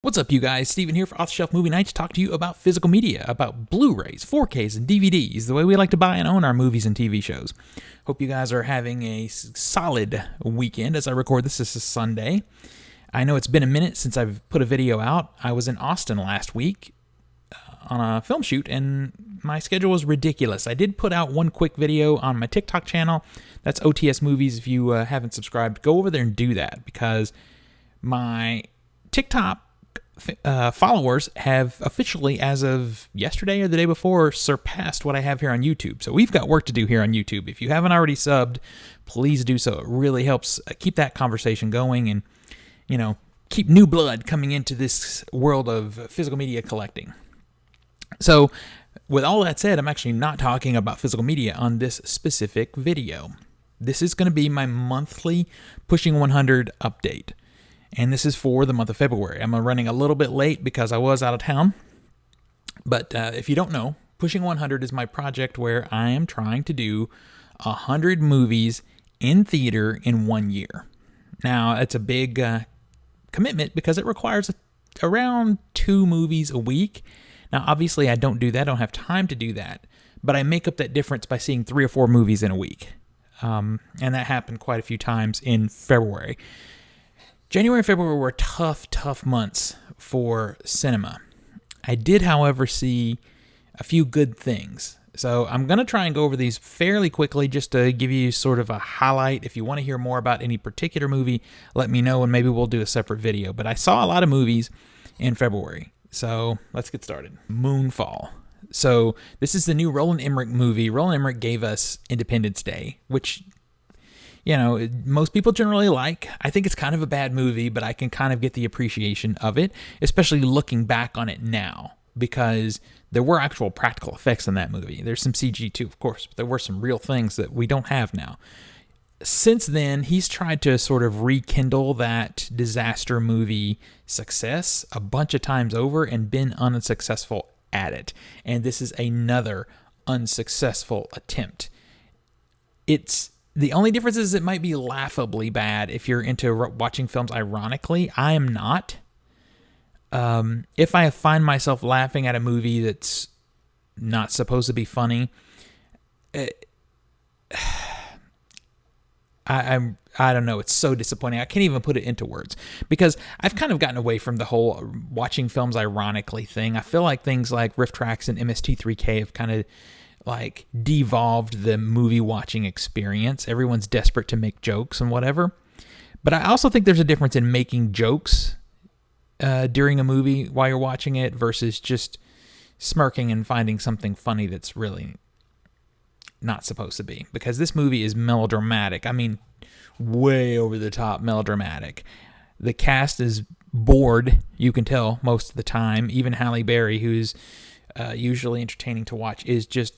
What's up, you guys? Steven here for Off the Shelf Movie Night to talk to you about physical media, about Blu-rays, 4Ks, and DVDs, the way we like to buy and own our movies and TV shows. Hope you guys are having a solid weekend as I record this. This is Sunday. I know it's been a minute since I've put a video out. I was in Austin last week on a film shoot, and my schedule was ridiculous. I did put out one quick video on my TikTok channel. That's OTS Movies. If you haven't subscribed, go over there and do that, because my TikTok followers have officially, as of yesterday or the day before, surpassed what I have here on YouTube. So we've got work to do here on YouTube. If you haven't already subbed, please do so. It really helps keep that conversation going and, keep new blood coming into this world of physical media collecting. So with all that said, I'm actually not talking about physical media on this specific video. This is going to be my monthly Pushing 100 update. And this is for the month of February. I'm running a little bit late because I was out of town. But if you don't know, Pushing 100 is my project where I am trying to do 100 movies in theater in 1 year. Now, it's a big commitment because it requires around 2 movies a week. Now, obviously, I don't do that. I don't have time to do that. But I make up that difference by seeing 3 or 4 movies in a week. And that happened quite a few times in February. January and February were tough months for cinema. I did, however, see a few good things. So I'm going to try and go over these fairly quickly just to give you sort of a highlight. If you want to hear more about any particular movie, let me know and maybe we'll do a separate video. But I saw a lot of movies in February. So let's get started. Moonfall. So this is the new Roland Emmerich movie. Roland Emmerich gave us Independence Day, which most people generally like. I think it's kind of a bad movie, but I can kind of get the appreciation of it, especially looking back on it now, because there were actual practical effects in that movie. There's some CG too, of course, but there were some real things that we don't have now. Since then, he's tried to sort of rekindle that disaster movie success a bunch of times over and been unsuccessful at it. And this is another unsuccessful attempt. The only difference is it might be laughably bad if you're into watching films ironically. I am not. If I find myself laughing at a movie that's not supposed to be funny, I don't know. It's so disappointing. I can't even put it into words because I've kind of gotten away from the whole watching films ironically thing. I feel like things like Riff Tracks and MST3K have kind of devolved the movie watching experience. Everyone's desperate to make jokes and whatever. But I also think there's a difference in making jokes during a movie while you're watching it versus just smirking and finding something funny that's really not supposed to be. Because this movie is melodramatic. I mean, way over the top melodramatic. The cast is bored, you can tell, most of the time. Even Halle Berry, who's usually entertaining to watch, is just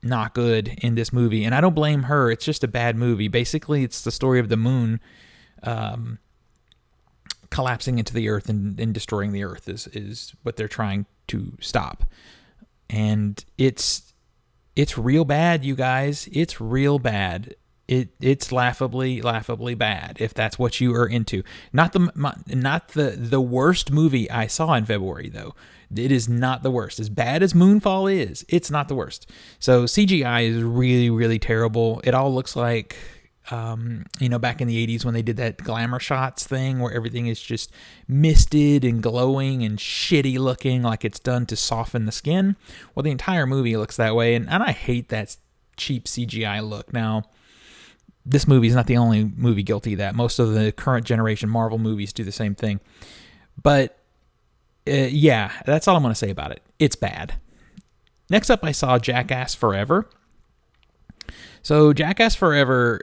not good in this movie, and I don't blame her. It's just a bad movie. Basically, it's the story of the moon collapsing into the earth and destroying the earth is what they're trying to stop. And it's real bad, you guys. It's real bad. It's laughably bad if that's what you are into. Not the worst movie I saw in February, though. It is not the worst. As bad as Moonfall is, it's not the worst. So CGI is really, really terrible. It all looks like, back in the 80s when they did that glamour shots thing where everything is just misted and glowing and shitty looking, like it's done to soften the skin. Well, the entire movie looks that way, and I hate that cheap CGI look. Now, this movie is not the only movie guilty of that. Most of the current generation Marvel movies do the same thing. But that's all I'm going to say about it. It's bad. Next up, I saw Jackass Forever. So Jackass Forever,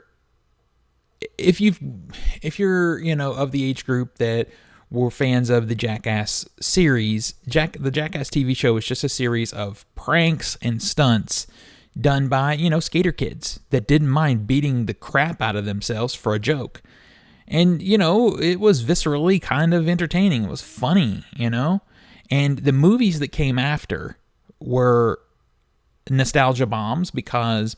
if you're of the age group that were fans of the Jackass series, the Jackass TV show is just a series of pranks and stunts done by, skater kids that didn't mind beating the crap out of themselves for a joke. And, it was viscerally kind of entertaining. It was funny, And the movies that came after were nostalgia bombs because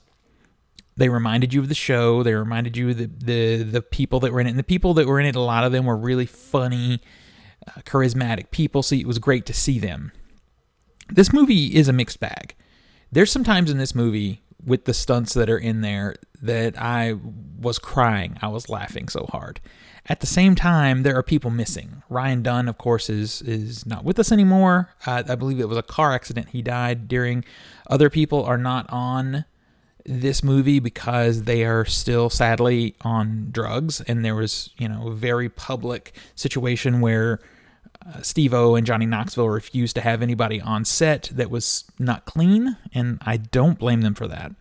they reminded you of the show. They reminded you of the people that were in it. And the people that were in it, a lot of them were really funny charismatic people, so it was great to see them. This movie is a mixed bag. There's some times in this movie with the stunts that are in there that I was crying. I was laughing so hard. At the same time, there are people missing. Ryan Dunn, of course, is not with us anymore. I believe it was a car accident he died during. Other people are not on this movie because they are still sadly on drugs, and there was, a very public situation where Steve-O and Johnny Knoxville refused to have anybody on set that was not clean, and I don't blame them for that.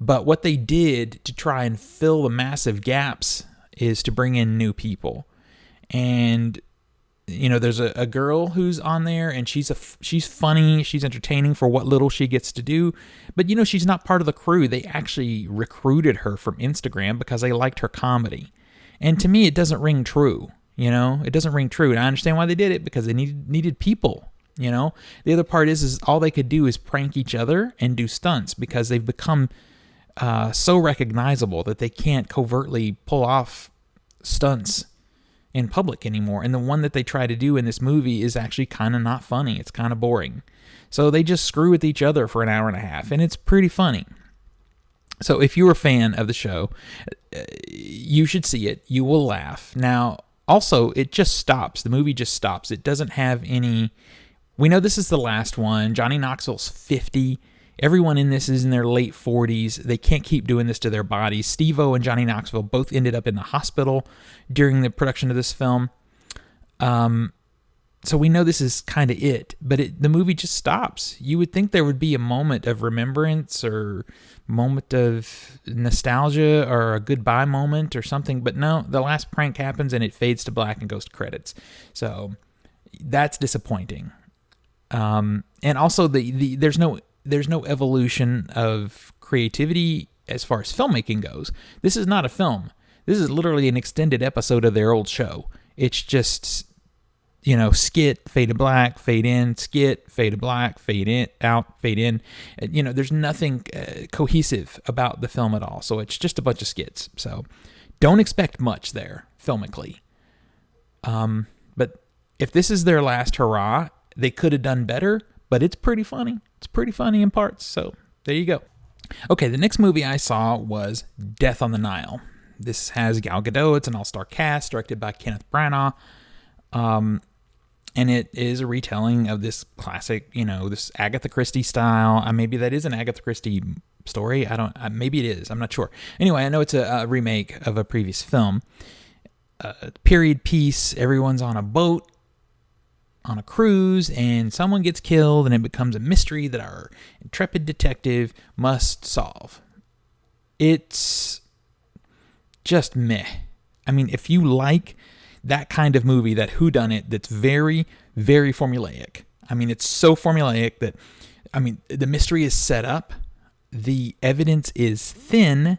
But what they did to try and fill the massive gaps is to bring in new people. And there's a girl who's on there, and she's funny, she's entertaining for what little she gets to do, but she's not part of the crew. They actually recruited her from Instagram because they liked her comedy. And to me, it doesn't ring true. It doesn't ring true. And I understand why they did it, because they needed people. The other part is all they could do is prank each other and do stunts, because they've become so recognizable that they can't covertly pull off stunts in public anymore. And the one that they try to do in this movie is actually kind of not funny. It's kind of boring. So they just screw with each other for an hour and a half, and it's pretty funny. So if you're a fan of the show, you should see it. You will laugh. Now, also, it just stops. The movie just stops. It doesn't have any... We know this is the last one. Johnny Knoxville's 50. Everyone in this is in their late 40s. They can't keep doing this to their bodies. Steve-O and Johnny Knoxville both ended up in the hospital during the production of this film. So we know this is kind of it. But the movie just stops. You would think there would be a moment of remembrance or moment of nostalgia or a goodbye moment or something. But no, the last prank happens and it fades to black and goes to credits. So that's disappointing. And also there's no evolution of creativity as far as filmmaking goes. This is not a film. This is literally an extended episode of their old show. It's just, skit, fade to black, fade in, skit, fade to black, fade in, out, fade in. There's nothing cohesive about the film at all. So it's just a bunch of skits. So don't expect much there, filmically. But if this is their last hurrah, they could have done better, but it's pretty funny. It's pretty funny in parts, so there you go. Okay, the next movie I saw was Death on the Nile. This has Gal Gadot. It's an all-star cast, directed by Kenneth Branagh. And it is a retelling of this classic, this Agatha Christie style. Maybe that is an Agatha Christie story. Maybe it is. I'm not sure. Anyway, I know it's a remake of a previous film. Period piece. Everyone's on a boat, on a cruise, and someone gets killed, and it becomes a mystery that our intrepid detective must solve. It's just meh. I mean, if you like that kind of movie, that whodunit that's very, very formulaic. I mean, it's so formulaic that, the mystery is set up, the evidence is thin,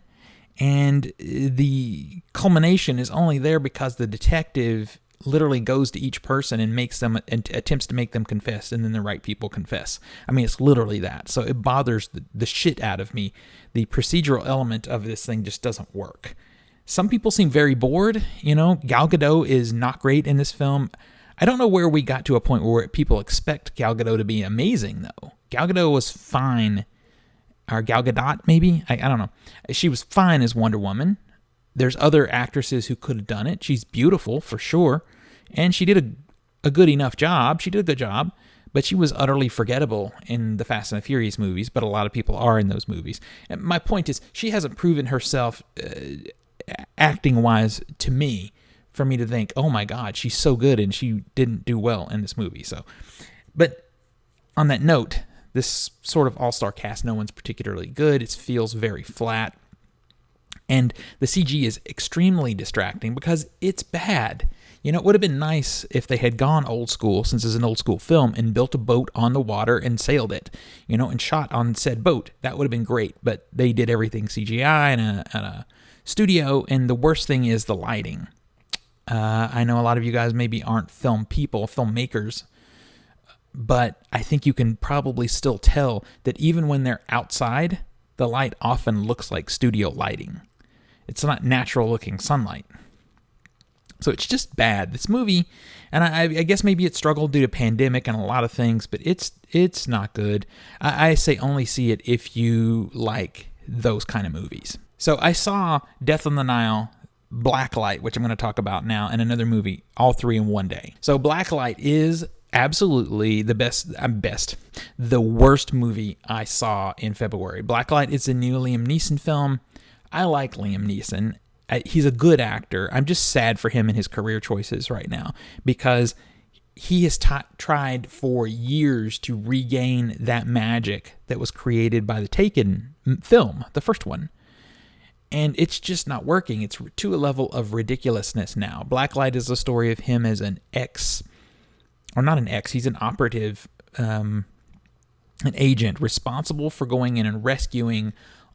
and the culmination is only there because the detective literally goes to each person and makes them and attempts to make them confess, and then the right people confess. It's literally that. So it bothers the shit out of me. The procedural element of this thing just doesn't work. Some people seem very bored. Gal Gadot is not great in this film. I don't know where we got to a point where people expect Gal Gadot to be amazing, though. Gal Gadot was fine. Or Gal Gadot, maybe? I don't know. She was fine as Wonder Woman. There's other actresses who could have done it. She's beautiful, for sure. And she did a good enough job. She did a good job. But she was utterly forgettable in the Fast and the Furious movies. But a lot of people are in those movies. And my point is, she hasn't proven herself acting-wise to me for me to think, oh my God, she's so good and she didn't do well in this movie. So, but on that note, this sort of all-star cast, no one's particularly good. It feels very flat. And the CG is extremely distracting because it's bad. It would have been nice if they had gone old school, since it's an old school film, and built a boat on the water and sailed it, and shot on said boat. That would have been great. But they did everything CGI in a studio, and the worst thing is the lighting. I know a lot of you guys maybe aren't filmmakers, but I think you can probably still tell that even when they're outside, the light often looks like studio lighting. It's not natural looking sunlight. So it's just bad. This movie, and I guess maybe it struggled due to pandemic and a lot of things, but it's not good. I say only see it if you like those kind of movies. So I saw Death on the Nile, Blacklight, which I'm going to talk about now, and another movie, all three in one day. So Blacklight is absolutely the worst movie I saw in February. Blacklight is a new Liam Neeson film. I like Liam Neeson. He's a good actor. I'm just sad for him and his career choices right now because he has tried for years to regain that magic that was created by the Taken film, the first one. And it's just not working. It's to a level of ridiculousness now. Blacklight is a story of him as an he's an operative, an agent responsible for going in and rescuing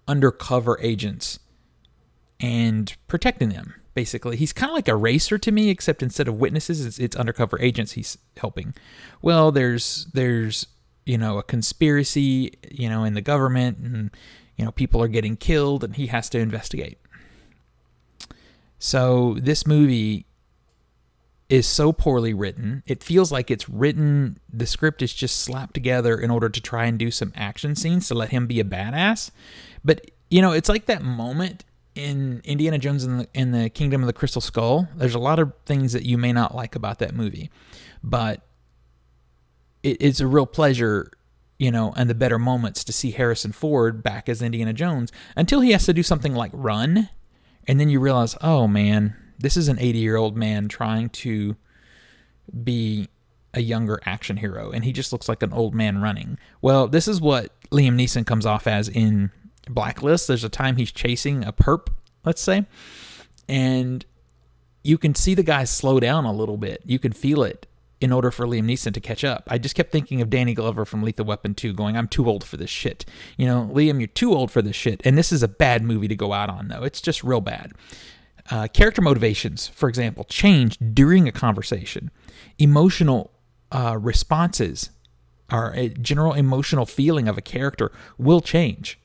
undercover agents and protecting them, basically. He's kind of like a racer to me, except instead of witnesses, it's undercover agents he's helping. Well, there's a conspiracy, in the government, and, people are getting killed, and he has to investigate. So this movie is so poorly written. It feels like the script is just slapped together in order to try and do some action scenes to let him be a badass. But, it's like that moment in Indiana Jones and the Kingdom of the Crystal Skull. There's a lot of things that you may not like about that movie, but it's a real pleasure, and the better moments to see Harrison Ford back as Indiana Jones until he has to do something like run, and then you realize, oh man, this is an 80-year-old man trying to be a younger action hero, and he just looks like an old man running. Well, this is what Liam Neeson comes off as in Blacklist. There's a time he's chasing a perp, let's say, and you can see the guy slow down a little bit. You can feel it in order for Liam Neeson to catch up. I just kept thinking of Danny Glover from Lethal Weapon 2 going, I'm too old for this shit. Liam, you're too old for this shit. And this is a bad movie to go out on, though. It's just real bad. Character motivations, for example, change during a conversation. Emotional responses, or a general emotional feeling of a character will change.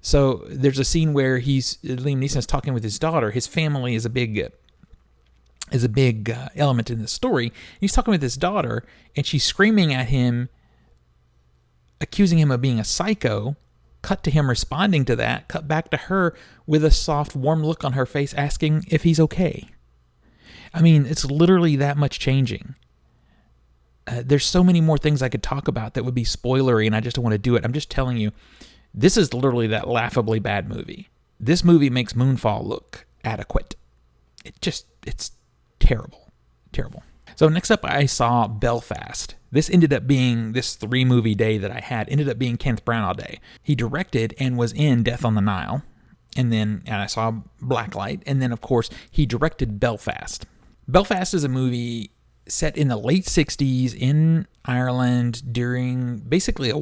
So there's a scene where Liam Neeson is talking with his daughter. His family is a big element in this story. He's talking with his daughter, and she's screaming at him, accusing him of being a psycho. Cut to him responding to that. Cut back to her with a soft, warm look on her face, asking if he's okay. I mean, it's literally that much changing. There's so many more things I could talk about that would be spoilery, and I just don't want to do it. I'm just telling you, this is literally that laughably bad movie. This movie makes Moonfall look adequate. It's terrible. Terrible. So next up, I saw Belfast. This 3-movie day that I had ended up being Kenneth Branagh day. He directed and was in Death on the Nile, and I saw Blacklight, and then of course he directed Belfast. Belfast is a movie set in the late 60s in Ireland during basically a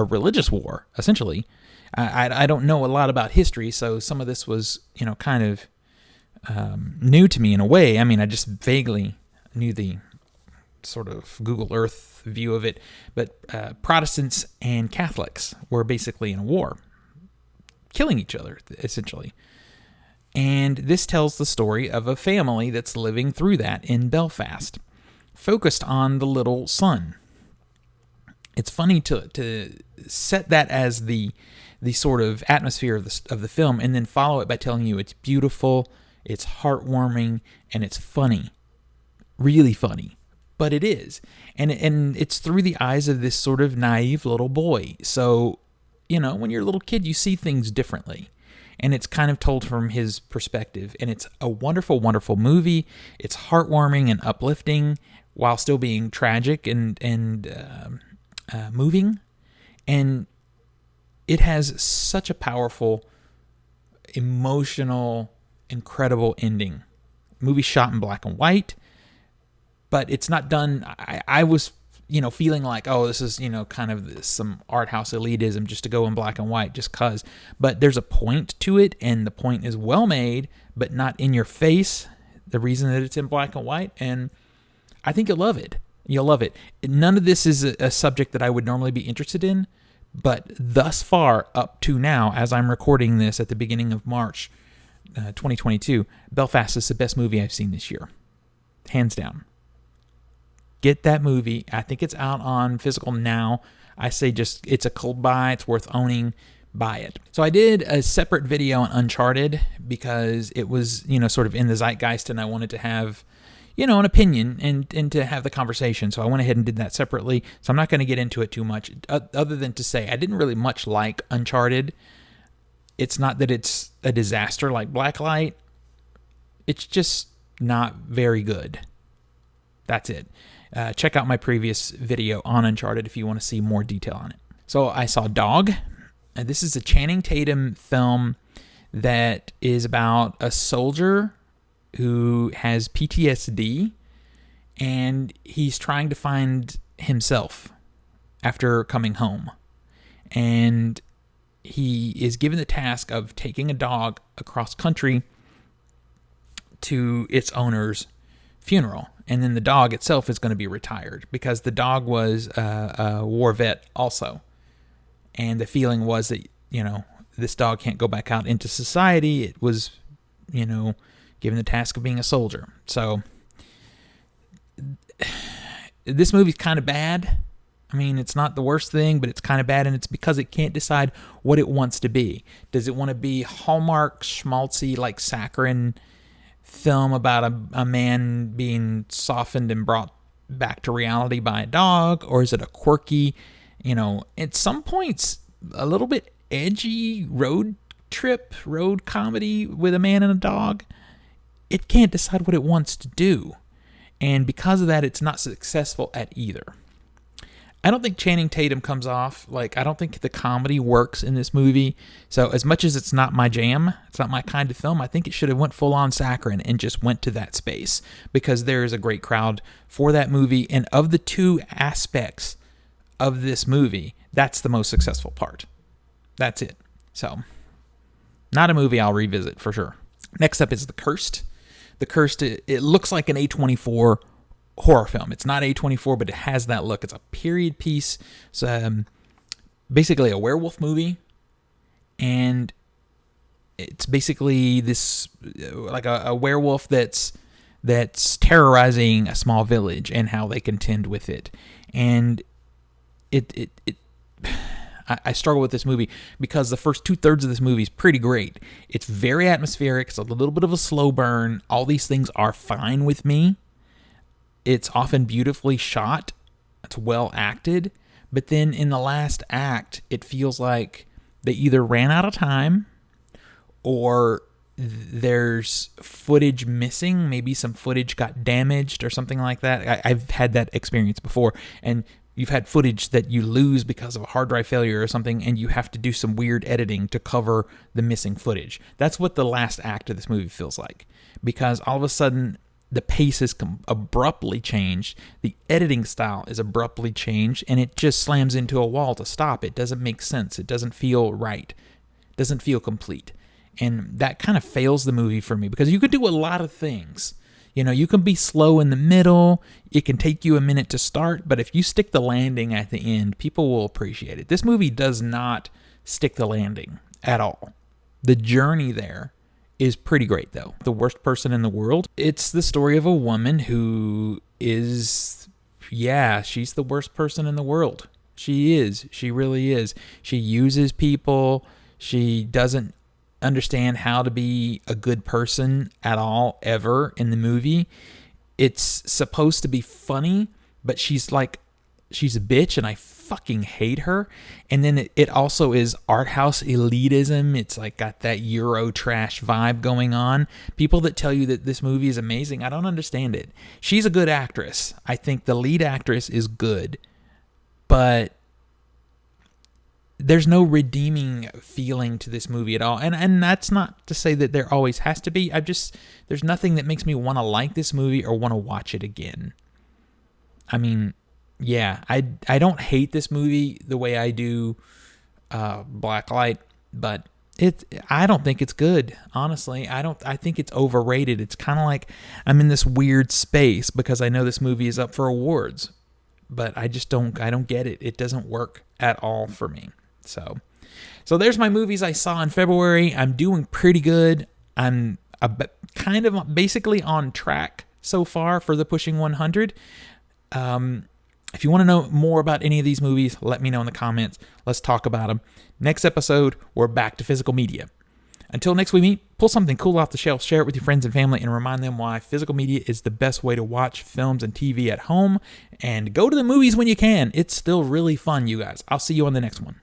religious war, essentially. I don't know a lot about history, so some of this was, kind of new to me in a way. I mean, I just vaguely knew the sort of Google Earth view of it, but Protestants and Catholics were basically in a war, killing each other, essentially. And this tells the story of a family that's living through that in Belfast, focused on the little son. It's funny to set that as the sort of atmosphere of the film, and then follow it by telling you it's beautiful, it's heartwarming, and it's funny. Really funny. But it is. And it's through the eyes of this sort of naive little boy. So, when you're a little kid, you see things differently. And it's kind of told from his perspective. And it's a wonderful, wonderful movie. It's heartwarming and uplifting while still being tragic and moving. And it has such a powerful, emotional, incredible ending. Movie shot in black and white, but it's not done. I was, feeling like, oh, this is, kind of some art house elitism just to go in black and white just cause. But there's a point to it, and the point is well made, but not in your face. The reason that it's in black and white, and I think you'll love it. You'll love it. None of this is a subject that I would normally be interested in, but thus far, up to now, as I'm recording this at the beginning of March, 2022, Belfast is the best movie I've seen this year. Hands down. Get that movie. I think it's out on physical now. I say just, it's a cold buy. It's worth owning. Buy it. So I did a separate video on Uncharted because it was, sort of in the zeitgeist, and I wanted to have, an opinion and to have the conversation. So I went ahead and did that separately. So I'm not going to get into it too much, other than to say I didn't really much like Uncharted. It's not that it's a disaster like Blacklight. It's just not very good. That's it. Check out my previous video on Uncharted if you want to see more detail on it. So I saw Dog. This is a Channing Tatum film that is about a soldier who has PTSD, and he's trying to find himself after coming home. And he is given the task of taking a dog across country to its owner's funeral. And then the dog itself is going to be retired because the dog was a war vet also. And the feeling was that, this dog can't go back out into society. It was, given the task of being a soldier. So this movie's kind of bad. I mean, it's not the worst thing, but it's kind of bad, and it's because it can't decide what it wants to be. Does it want to be Hallmark, schmaltzy, like saccharine film about a man being softened and brought back to reality by a dog? Or is it a quirky, at some points, a little bit edgy road comedy with a man and a dog? It can't decide what it wants to do. And because of that, it's not successful at either. I don't think Channing Tatum comes off, I don't think the comedy works in this movie. So as much as it's not my jam, it's not my kind of film, I think it should have went full on saccharine and just went to that space, because there is a great crowd for that movie. And of the two aspects of this movie, that's the most successful part. That's it. So not a movie I'll revisit for sure. Next up is The Cursed. The Cursed, it looks like an A24 horror film. It's not A24, but it has that look. It's a period piece. It's basically a werewolf movie, and it's basically this like a werewolf that's terrorizing a small village and how they contend with it. And I struggle with this movie because the first 2/3 of this movie is pretty great. It's very atmospheric. It's a little bit of a slow burn. All these things are fine with me. It's often beautifully shot. It's well acted. But then in the last act, it feels like they either ran out of time or there's footage missing. Maybe some footage got damaged or something like that. I've had that experience before. And you've had footage that you lose because of a hard drive failure or something, and you have to do some weird editing to cover the missing footage. That's what the last act of this movie feels like, because all of a sudden the pace is abruptly changed, the editing style is abruptly changed, and it just slams into a wall to stop. It doesn't make sense. It doesn't feel right. It doesn't feel complete. And that kind of fails the movie for me, because you can do a lot of things. You can be slow in the middle. It can take you a minute to start. But if you stick the landing at the end, people will appreciate it. This movie does not stick the landing at all. The journey there is pretty great, though. The worst person in the world. It's the story of a woman who is, she's the worst person in the world. She is. She really is. She uses people. She doesn't understand how to be a good person at all, ever, in the movie. It's supposed to be funny, but she's a bitch, and I fucking hate her. And then it also is art house elitism. It's got that Euro trash vibe going on. People that tell you that this movie is amazing, I don't understand it. She's a good actress. I think the lead actress is good, but there's no redeeming feeling to this movie at all. And that's not to say that there always has to be. There's nothing that makes me want to like this movie or want to watch it again. I mean, I don't hate this movie the way I do Blacklight, but I don't think it's good, honestly. I think it's overrated. It's kind of like I'm in this weird space because I know this movie is up for awards, but I don't get it. It doesn't work at all for me. So there's my movies I saw in February. I'm doing pretty good. I'm kind of basically on track so far for the Pushing 100. If you want to know more about any of these movies, let me know in the comments. Let's talk about them. Next episode, we're back to physical media. Until next we meet, pull something cool off the shelf, share it with your friends and family, and remind them why physical media is the best way to watch films and TV at home. And go to the movies when you can. It's still really fun, you guys. I'll see you on the next one.